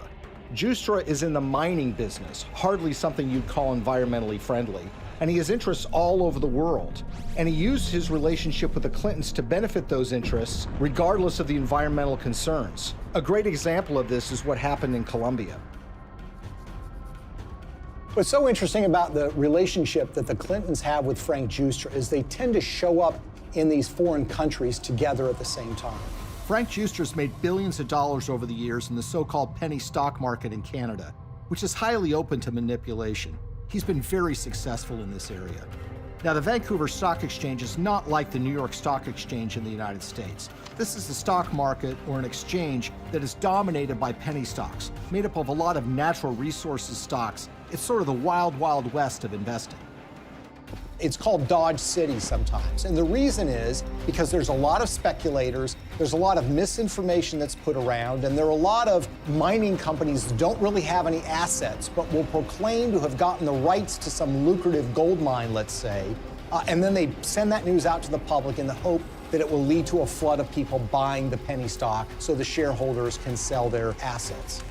Giustra is in the mining business, hardly something you'd call environmentally friendly. And he has interests all over the world. And he used his relationship with the Clintons to benefit those interests, regardless of the environmental concerns. A great example of this is what happened in Colombia. What's so interesting about the relationship that the Clintons have with Frank Giustra is they tend to show up in these foreign countries together at the same time. Frank Giustra's made billions of dollars over the years in the so-called penny stock market in Canada, which is highly open to manipulation. He's been very successful in this area. Now, the Vancouver Stock Exchange is not like the New York Stock Exchange in the United States. This is a stock market or an exchange that is dominated by penny stocks, made up of a lot of natural resources stocks. It's sort of the wild, wild west of investing. It's called Dodge City sometimes. And the reason is because there's a lot of speculators, there's a lot of misinformation that's put around, and there are a lot of mining companies that don't really have any assets, but will proclaim to have gotten the rights to some lucrative gold mine, let's say, and then they send that news out to the public in the hope that it will lead to a flood of people buying the penny stock so the shareholders can sell their assets.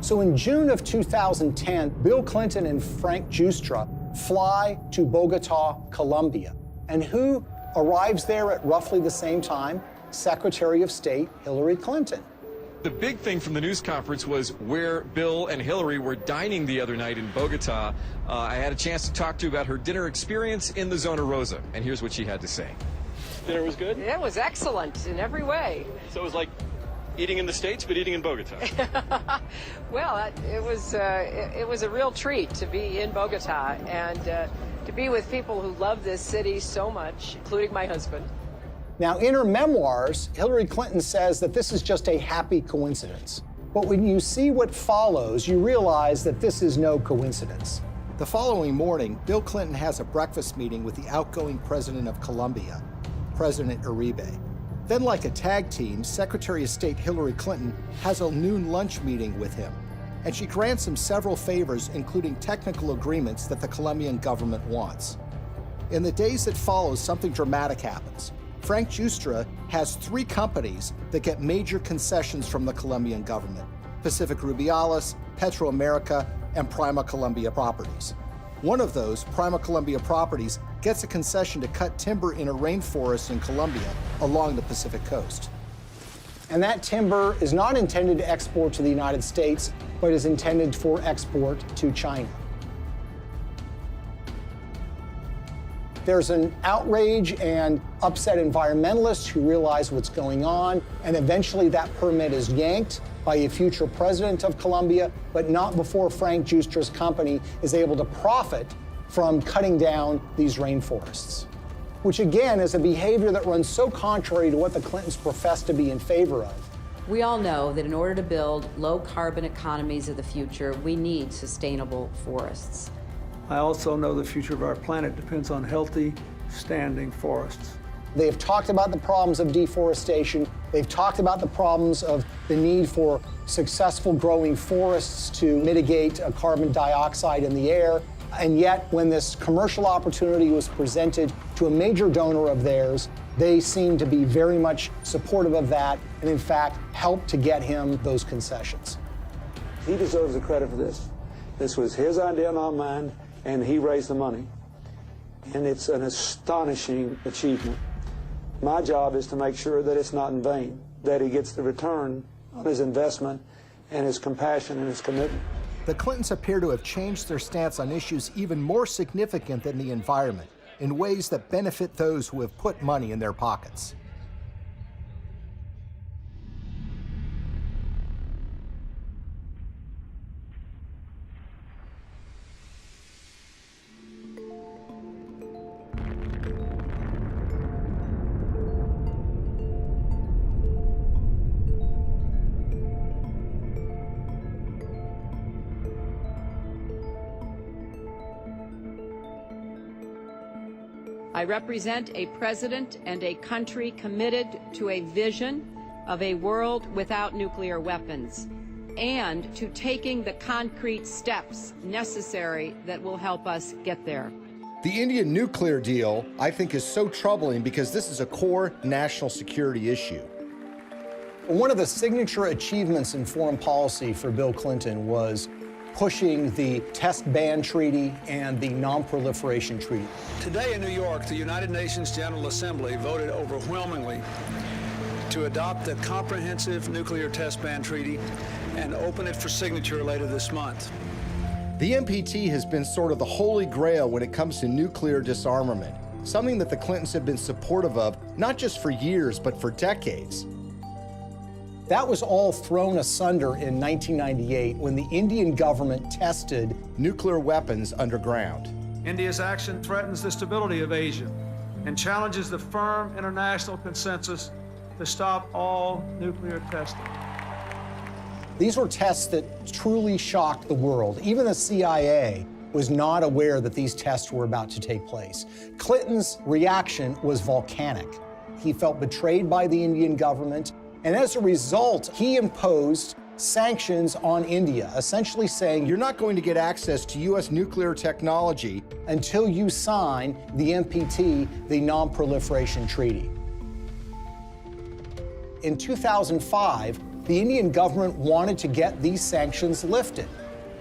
So in June of 2010, Bill Clinton and Frank Giustra fly to Bogota, Colombia. And who arrives there at roughly the same time? Secretary of State Hillary Clinton. The big thing from the news conference was where Bill and Hillary were dining the other night in Bogota. I had a chance to talk to her about her dinner experience in the Zona Rosa, and here's what she had to say. Dinner was good? It was excellent in every way. So it was like eating in the States, but eating in Bogota. Well, it was a real treat to be in Bogota and to be with people who love this city so much, including my husband. Now, in her memoirs, Hillary Clinton says that this is just a happy coincidence. But when you see what follows, you realize that this is no coincidence. The following morning, Bill Clinton has a breakfast meeting with the outgoing president of Colombia, President Uribe. Then, like a tag team, Secretary of State Hillary Clinton has a noon lunch meeting with him, and she grants him several favors, including technical agreements that the Colombian government wants. In the days that follow, something dramatic happens. Frank Giustra has 3 companies that get major concessions from the Colombian government: Pacific Rubiales, Petroamerica, and Prima Colombia Properties. One of those, Prima Colombia Properties, gets a concession to cut timber in a rainforest in Colombia along the Pacific coast. And that timber is not intended to export to the United States, but is intended for export to China. There's an outrage and upset environmentalists who realize what's going on, and eventually that permit is yanked by a future president of Colombia, but not before Frank Giustra's company is able to profit from cutting down these rainforests, which again is a behavior that runs so contrary to what the Clintons profess to be in favor of. We all know that in order to build low-carbon economies of the future, we need sustainable forests. I also know the future of our planet depends on healthy, standing forests. They have talked about the problems of deforestation. They've talked about the problems of the need for successful growing forests to mitigate carbon dioxide in the air. And yet, when this commercial opportunity was presented to a major donor of theirs, they seemed to be very much supportive of that and, in fact, helped to get him those concessions. He deserves the credit for this. This was his idea, not mine, and he raised the money. And it's an astonishing achievement. My job is to make sure that it's not in vain, that he gets the return on his investment and his compassion and his commitment. The Clintons appear to have changed their stance on issues even more significant than the environment, in ways that benefit those who have put money in their pockets. I represent a president and a country committed to a vision of a world without nuclear weapons and to taking the concrete steps necessary that will help us get there. The Indian nuclear deal, I think, is so troubling because this is a core national security issue. One of the signature achievements in foreign policy for Bill Clinton was pushing the Test Ban Treaty and the Non-Proliferation Treaty. Today in New York, the United Nations General Assembly voted overwhelmingly to adopt the Comprehensive Nuclear Test Ban Treaty and open it for signature later this month. The NPT has been sort of the holy grail when it comes to nuclear disarmament, something that the Clintons have been supportive of, not just for years, but for decades. That was all thrown asunder in 1998 when the Indian government tested nuclear weapons underground. India's action threatens the stability of Asia and challenges the firm international consensus to stop all nuclear testing. These were tests that truly shocked the world. Even the CIA was not aware that these tests were about to take place. Clinton's reaction was volcanic. He felt betrayed by the Indian government, and as a result, he imposed sanctions on India, essentially saying, you're not going to get access to U.S. nuclear technology until you sign the NPT, the Non-Proliferation Treaty. In 2005, the Indian government wanted to get these sanctions lifted.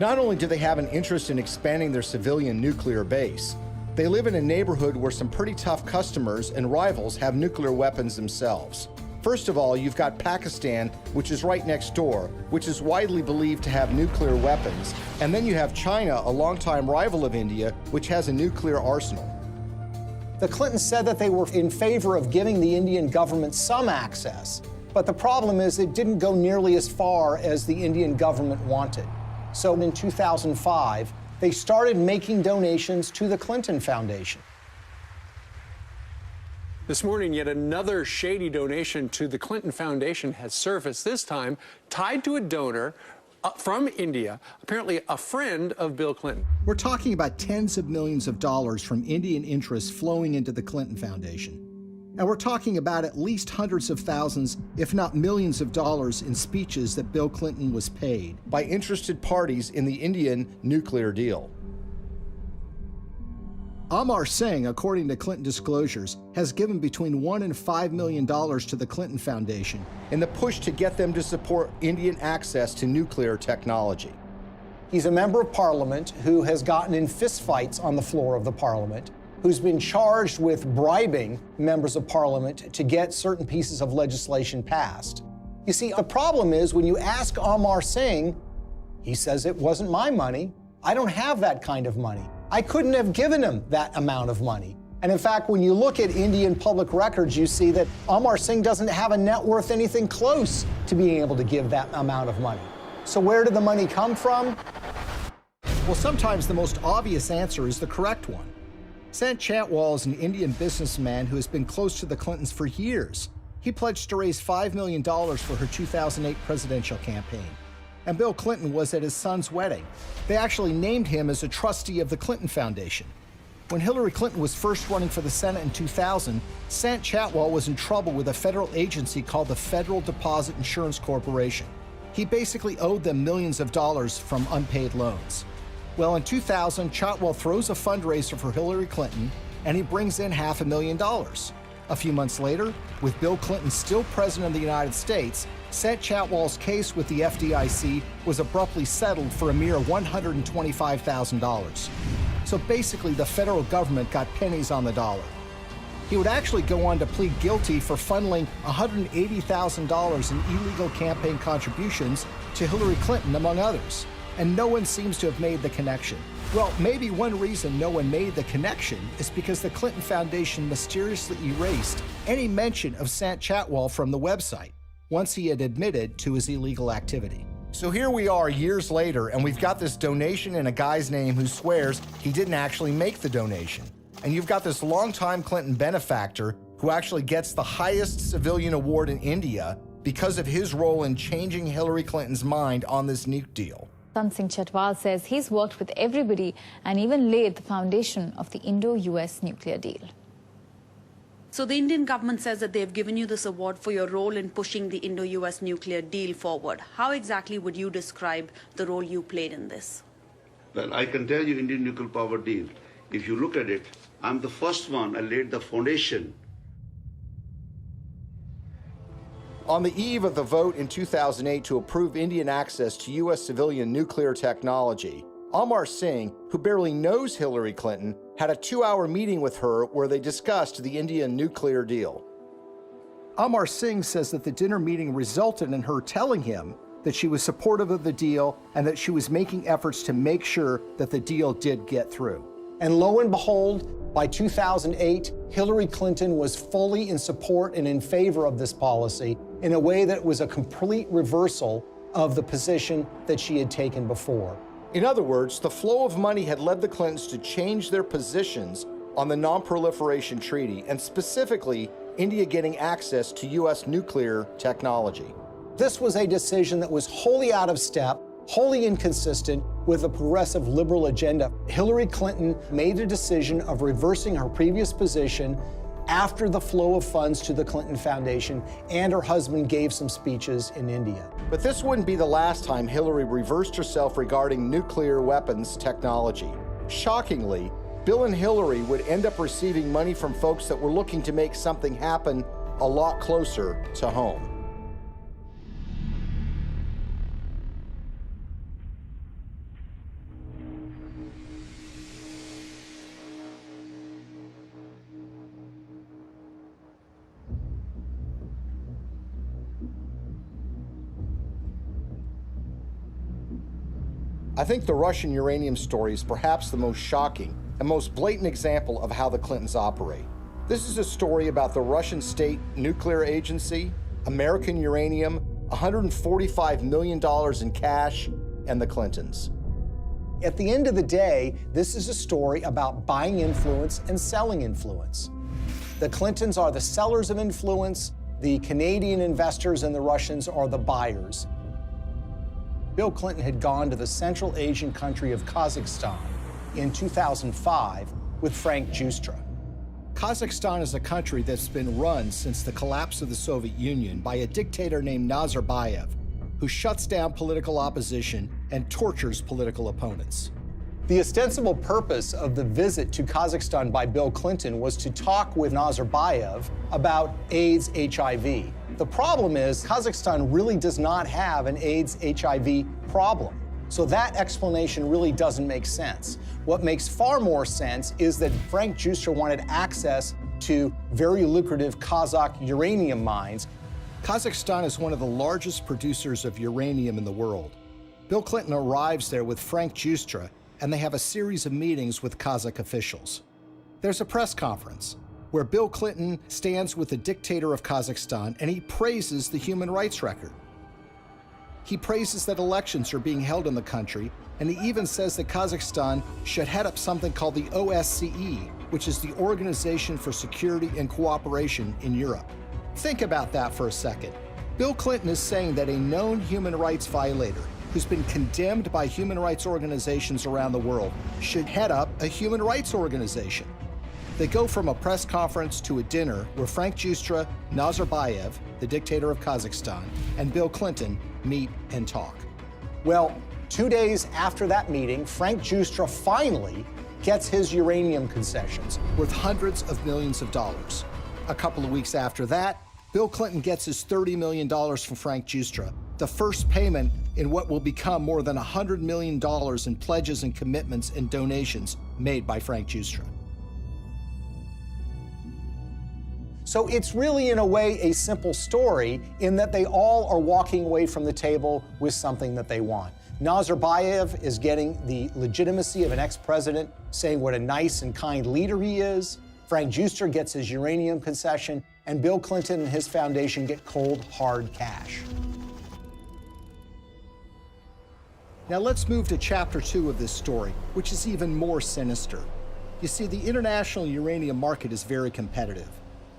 Not only do they have an interest in expanding their civilian nuclear base, they live in a neighborhood where some pretty tough customers and rivals have nuclear weapons themselves. First of all, you've got Pakistan, which is right next door, which is widely believed to have nuclear weapons. And then you have China, a longtime rival of India, which has a nuclear arsenal. The Clintons said that they were in favor of giving the Indian government some access, but the problem is it didn't go nearly as far as the Indian government wanted. So in 2005, they started making donations to the Clinton Foundation. This morning, yet another shady donation to the Clinton Foundation has surfaced, this time tied to a donor from India, apparently a friend of Bill Clinton. We're talking about tens of millions of dollars from Indian interests flowing into the Clinton Foundation. And we're talking about at least hundreds of thousands, if not millions of dollars in speeches that Bill Clinton was paid by interested parties in the Indian nuclear deal. Amar Singh, according to Clinton disclosures, has given between $1 and $5 million to the Clinton Foundation in the push to get them to support Indian access to nuclear technology. He's a member of parliament who has gotten in fistfights on the floor of the parliament, who's been charged with bribing members of parliament to get certain pieces of legislation passed. You see, the problem is when you ask Amar Singh, he says it wasn't my money. I don't have that kind of money. I couldn't have given him that amount of money. And in fact, when you look at Indian public records, you see that Amar Singh doesn't have a net worth anything close to being able to give that amount of money. So where did the money come from? Well, sometimes the most obvious answer is the correct one. Sant Chantwal is an Indian businessman who has been close to the Clintons for years. He pledged to raise $5 million for her 2008 presidential campaign. And Bill Clinton was at his son's wedding. They actually named him as a trustee of the Clinton Foundation. When Hillary Clinton was first running for the Senate in 2000, Sant Chantwal was in trouble with a federal agency called the Federal Deposit Insurance Corporation. He basically owed them millions of dollars from unpaid loans. Well, in 2000, Chantwal throws a fundraiser for Hillary Clinton, and he brings in $500,000. A few months later, with Bill Clinton still president of the United States, Sant Chantwal's case with the FDIC was abruptly settled for a mere $125,000. So basically, the federal government got pennies on the dollar. He would actually go on to plead guilty for funneling $180,000 in illegal campaign contributions to Hillary Clinton, among others. And no one seems to have made the connection. Well, maybe one reason no one made the connection is because the Clinton Foundation mysteriously erased any mention of Sant Chantwal from the website once he had admitted to his illegal activity. So here we are years later, and we've got this donation in a guy's name who swears he didn't actually make the donation. And you've got this longtime Clinton benefactor who actually gets the highest civilian award in India because of his role in changing Hillary Clinton's mind on this nuke deal. Sant Chantwal says he's worked with everybody and even laid the foundation of the Indo-US nuclear deal. So the Indian government says that they've given you this award for your role in pushing the Indo-US nuclear deal forward. How exactly would you describe the role you played in this? Well, I can tell you Indian nuclear power deal. If you look at it, I'm the first one. I laid the foundation. On the eve of the vote in 2008 to approve Indian access to U.S. civilian nuclear technology, Amar Singh, who barely knows Hillary Clinton, had a 2-hour meeting with her where they discussed the Indian nuclear deal. Amar Singh says that the dinner meeting resulted in her telling him that she was supportive of the deal and that she was making efforts to make sure that the deal did get through. And lo and behold, by 2008, Hillary Clinton was fully in support and in favor of this policy in a way that was a complete reversal of the position that she had taken before. In other words, the flow of money had led the Clintons to change their positions on the Non-Proliferation Treaty, and specifically, India getting access to U.S. nuclear technology. This was a decision that was wholly out of step, wholly inconsistent with a progressive liberal agenda. Hillary Clinton made a decision of reversing her previous position after the flow of funds to the Clinton Foundation, and her husband gave some speeches in India. But this wouldn't be the last time Hillary reversed herself regarding nuclear weapons technology. Shockingly, Bill and Hillary would end up receiving money from folks that were looking to make something happen a lot closer to home. I think the Russian uranium story is perhaps the most shocking and most blatant example of how the Clintons operate. This is a story about the Russian State Nuclear Agency, American uranium, $145 million in cash, and the Clintons. At the end of the day, this is a story about buying influence and selling influence. The Clintons are the sellers of influence, the Canadian investors and the Russians are the buyers. Bill Clinton had gone to the Central Asian country of Kazakhstan in 2005 with Frank Giustra. Kazakhstan is a country that's been run since the collapse of the Soviet Union by a dictator named Nazarbayev, who shuts down political opposition and tortures political opponents. The ostensible purpose of the visit to Kazakhstan by Bill Clinton was to talk with Nazarbayev about AIDS HIV. The problem is Kazakhstan really does not have an AIDS HIV problem. So that explanation really doesn't make sense. What makes far more sense is that Frank Giustra wanted access to very lucrative Kazakh uranium mines. Kazakhstan is one of the largest producers of uranium in the world. Bill Clinton arrives there with Frank Giustra, and they have a series of meetings with Kazakh officials. There's a press conference where Bill Clinton stands with the dictator of Kazakhstan and he praises the human rights record. He praises that elections are being held in the country, and he even says that Kazakhstan should head up something called the OSCE, which is the Organization for Security and Cooperation in Europe. Think about that for a second. Bill Clinton is saying that a known human rights violator who's been condemned by human rights organizations around the world should head up a human rights organization. They go from a press conference to a dinner where Frank Giustra, Nazarbayev, the dictator of Kazakhstan, and Bill Clinton meet and talk. Well, 2 days after that meeting, Frank Giustra finally gets his uranium concessions worth hundreds of millions of dollars. A couple of weeks after that, Bill Clinton gets his $30 million from Frank Giustra, the first payment in what will become more than $100 million in pledges and commitments and donations made by Frank Giustra. So it's really, in a way, a simple story in that they all are walking away from the table with something that they want. Nazarbayev is getting the legitimacy of an ex-president, saying what a nice and kind leader he is. Frank Giustra gets his uranium concession, and Bill Clinton and his foundation get cold, hard cash. Now let's move to chapter 2 of this story, which is even more sinister. You see, the international uranium market is very competitive.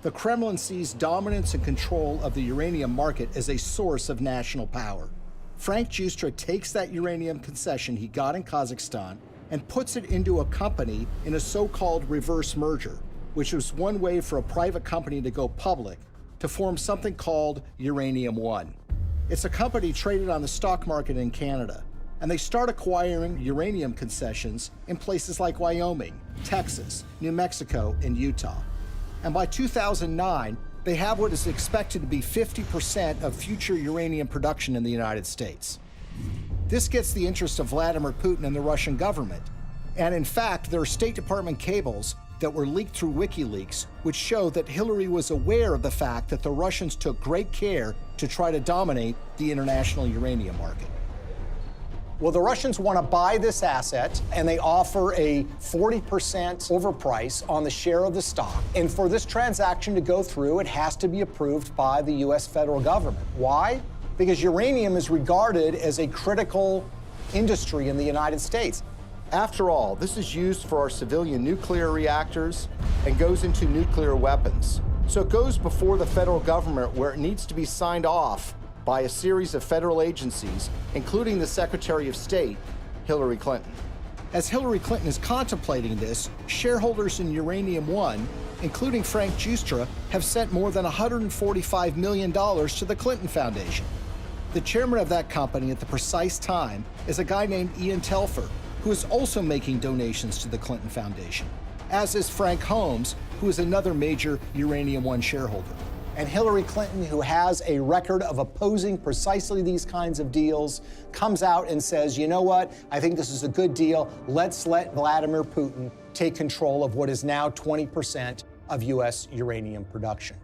The Kremlin sees dominance and control of the uranium market as a source of national power. Frank Giustra takes that uranium concession he got in Kazakhstan and puts it into a company in a so-called reverse merger, which was one way for a private company to go public to form something called Uranium One. It's a company traded on the stock market in Canada, and they start acquiring uranium concessions in places like Wyoming, Texas, New Mexico, and Utah. And by 2009, they have what is expected to be 50% of future uranium production in the United States. This gets the interest of Vladimir Putin and the Russian government. And in fact, there are State Department cables that were leaked through WikiLeaks, which show that Hillary was aware of the fact that the Russians took great care to try to dominate the international uranium market. Well, the Russians want to buy this asset, and they offer a 40% overprice on the share of the stock. And for this transaction to go through, it has to be approved by the U.S. federal government. Why? Because uranium is regarded as a critical industry in the United States. After all, this is used for our civilian nuclear reactors and goes into nuclear weapons. So it goes before the federal government, where it needs to be signed off by a series of federal agencies, including the Secretary of State, Hillary Clinton. As Hillary Clinton is contemplating this, shareholders in Uranium One, including Frank Giustra, have sent more than $145 million to the Clinton Foundation. The chairman of that company at the precise time is a guy named Ian Telfer, who is also making donations to the Clinton Foundation, as is Frank Holmes, who is another major Uranium One shareholder. And Hillary Clinton, who has a record of opposing precisely these kinds of deals, comes out and says, you know what, I think this is a good deal. Let's let Vladimir Putin take control of what is now 20% of U.S. uranium production.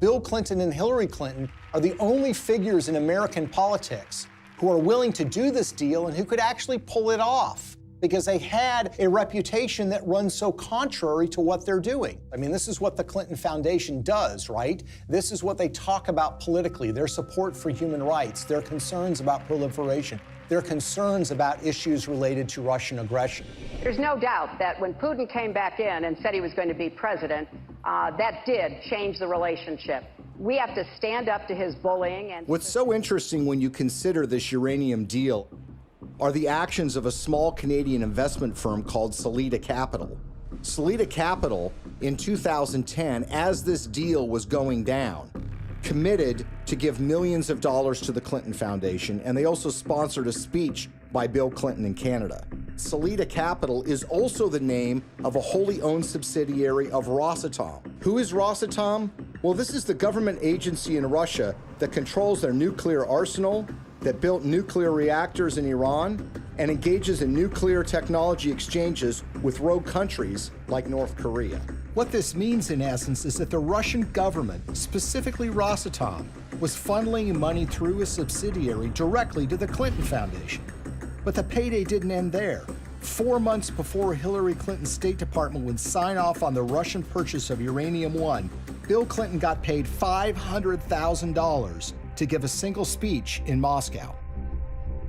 Bill Clinton and Hillary Clinton are the only figures in American politics who are willing to do this deal and who could actually pull it off. because they had a reputation that runs so contrary to what they're doing. I mean, this is what the Clinton Foundation does, right? This is what they talk about politically, their support for human rights, their concerns about proliferation, their concerns about issues related to Russian aggression. There's no doubt that when Putin came back in and said he was going to be president, that did change the relationship. We have to stand up to his bullying. And what's so interesting when you consider this uranium deal are the actions of a small Canadian investment firm called Salida Capital. Salida Capital, in 2010, as this deal was going down, committed to give millions of dollars to the Clinton Foundation, and they also sponsored a speech by Bill Clinton in Canada. Salida Capital is also the name of a wholly owned subsidiary of Rosatom. Who is Rosatom? Well, this is the government agency in Russia that controls their nuclear arsenal, that built nuclear reactors in Iran, and engages in nuclear technology exchanges with rogue countries like North Korea. What this means, in essence, is that the Russian government, specifically Rosatom, was funneling money through a subsidiary directly to the Clinton Foundation. But the payday didn't end there. 4 months before Hillary Clinton's State Department would sign off on the Russian purchase of uranium-1, Bill Clinton got paid $500,000 to give a single speech in Moscow.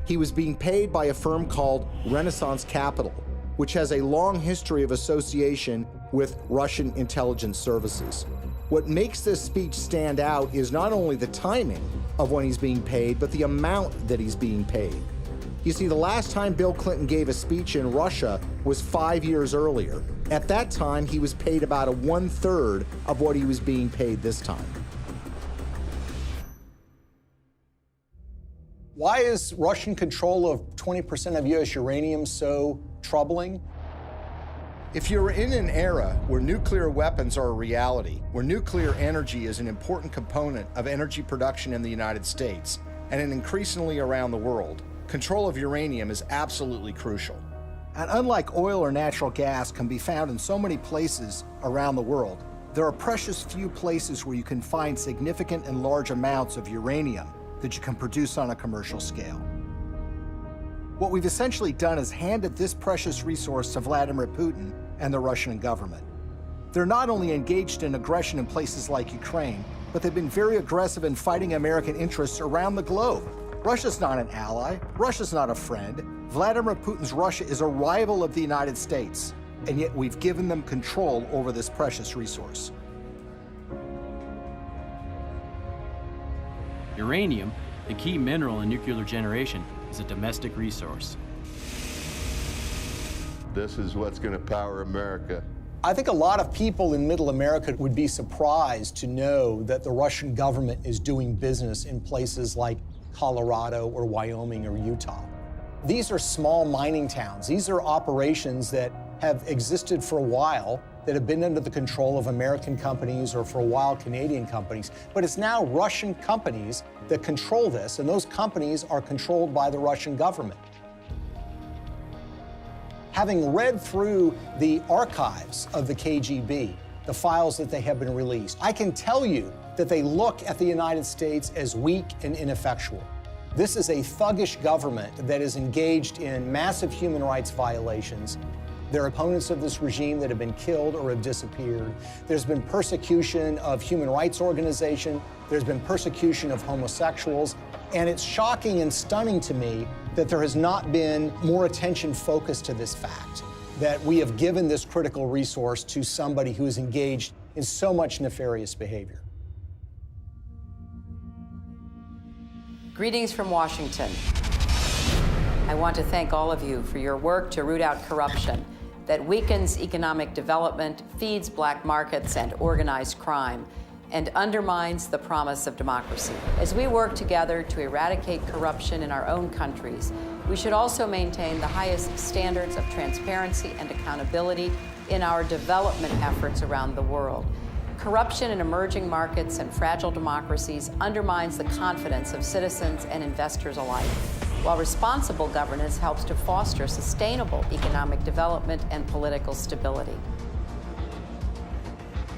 He was being paid by a firm called Renaissance Capital, which has a long history of association with Russian intelligence services. What makes this speech stand out is not only the timing of when he's being paid, but the amount that he's being paid. You see, the last time Bill Clinton gave a speech in Russia was 5 years earlier. At that time, he was paid about 1/3 of what he was being paid this time. Why is Russian control of 20% of U.S. uranium so troubling? If you're in an era where nuclear weapons are a reality, where nuclear energy is an important component of energy production in the United States, and increasingly around the world, control of uranium is absolutely crucial. And unlike oil or natural gas can be found in so many places around the world, there are precious few places where you can find significant and large amounts of uranium that you can produce on a commercial scale. What we've essentially done is handed this precious resource to Vladimir Putin and the Russian government. They're not only engaged in aggression in places like Ukraine, but they've been very aggressive in fighting American interests around the globe. Russia's not an ally. Russia's not a friend. Vladimir Putin's Russia is a rival of the United States, and yet we've given them control over this precious resource. Uranium, the key mineral in nuclear generation, is a domestic resource. This is what's going to power America. I think a lot of people in Middle America would be surprised to know that the Russian government is doing business in places like Colorado or Wyoming or Utah. These are small mining towns. These are operations that have existed for a while, that have been under the control of American companies or for a while Canadian companies. But it's now Russian companies that control this, and those companies are controlled by the Russian government. Having read through the archives of the KGB, the files that they have been released, I can tell you that they look at the United States as weak and ineffectual. This is a thuggish government that is engaged in massive human rights violations. There are opponents of this regime that have been killed or have disappeared. There's been persecution of human rights organizations. There's been persecution of homosexuals. And it's shocking and stunning to me that there has not been more attention focused to this fact, that we have given this critical resource to somebody who is engaged in so much nefarious behavior. Greetings from Washington. I want to thank all of you for your work to root out corruption that weakens economic development, feeds black markets and organized crime, and undermines the promise of democracy. As we work together to eradicate corruption in our own countries, we should also maintain the highest standards of transparency and accountability in our development efforts around the world. Corruption in emerging markets and fragile democracies undermines the confidence of citizens and investors alike, while responsible governance helps to foster sustainable economic development and political stability.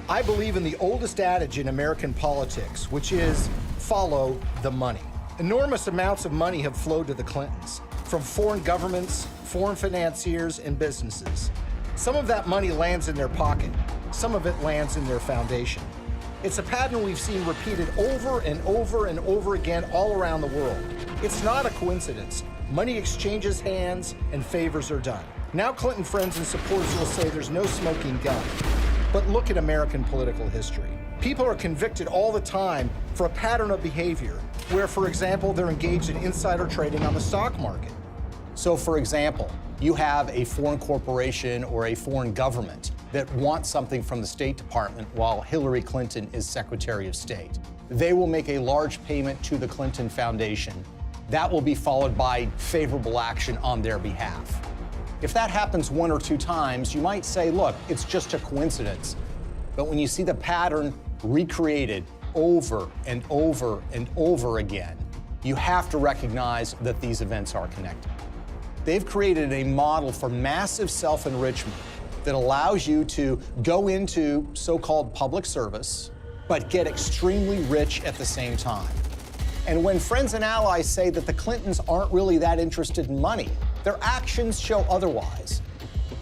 I believe in the oldest adage in American politics, which is follow the money. Enormous amounts of money have flowed to the Clintons. from foreign governments, foreign financiers, and businesses. Some of that money lands in their pocket. Some of it lands in their foundation. It's a pattern we've seen repeated over and over and over again all around the world. It's not a coincidence. Money exchanges hands and favors are done. Now Clinton friends and supporters will say there's no smoking gun. But look at American political history. People are convicted all the time for a pattern of behavior where, for example, they're engaged in insider trading on the stock market. So, for example, you have a foreign corporation or a foreign government that wants something from the State Department while Hillary Clinton is Secretary of State. They will make a large payment to the Clinton Foundation. That will be followed by favorable action on their behalf. If that happens one or two times, you might say, look, it's just a coincidence. But when you see the pattern recreated over and over and over again, you have to recognize that these events are connected. They've created a model for massive self-enrichment that allows you to go into so-called public service, but get extremely rich at the same time. And when friends and allies say that the Clintons aren't really that interested in money, their actions show otherwise.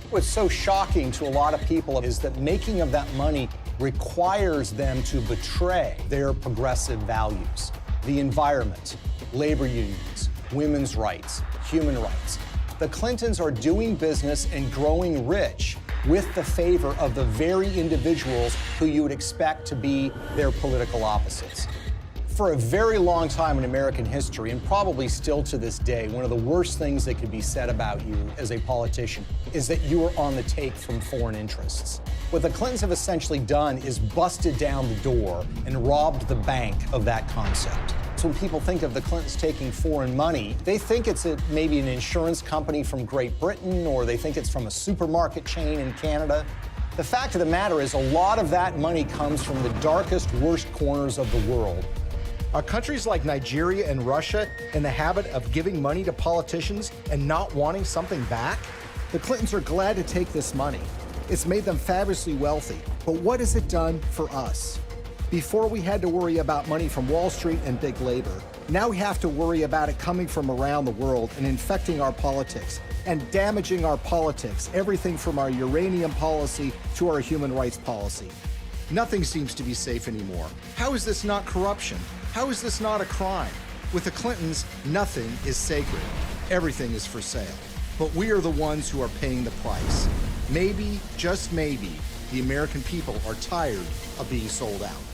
What's so shocking to a lot of people is that making of that money requires them to betray their progressive values, the environment, labor unions, women's rights, human rights. The Clintons are doing business and growing rich with the favor of the very individuals who you would expect to be their political opposites. For a very long time in American history, and probably still to this day, one of the worst things that could be said about you as a politician is that you are on the take from foreign interests. What the Clintons have essentially done is busted down the door and robbed the bank of that concept. So when people think of the Clintons taking foreign money, they think it's maybe an insurance company from Great Britain, or they think it's from a supermarket chain in Canada. The fact of the matter is a lot of that money comes from the darkest, worst corners of the world. Are countries like Nigeria and Russia in the habit of giving money to politicians and not wanting something back? The Clintons are glad to take this money. It's made them fabulously wealthy. But what has it done for us? Before we had to worry about money from Wall Street and big labor. Now we have to worry about it coming from around the world and infecting our politics and damaging our politics, everything from our uranium policy to our human rights policy. Nothing seems to be safe anymore. How is this not corruption? How is this not a crime? With the Clintons, nothing is sacred. Everything is for sale. But we are the ones who are paying the price. Maybe, just maybe, the American people are tired of being sold out.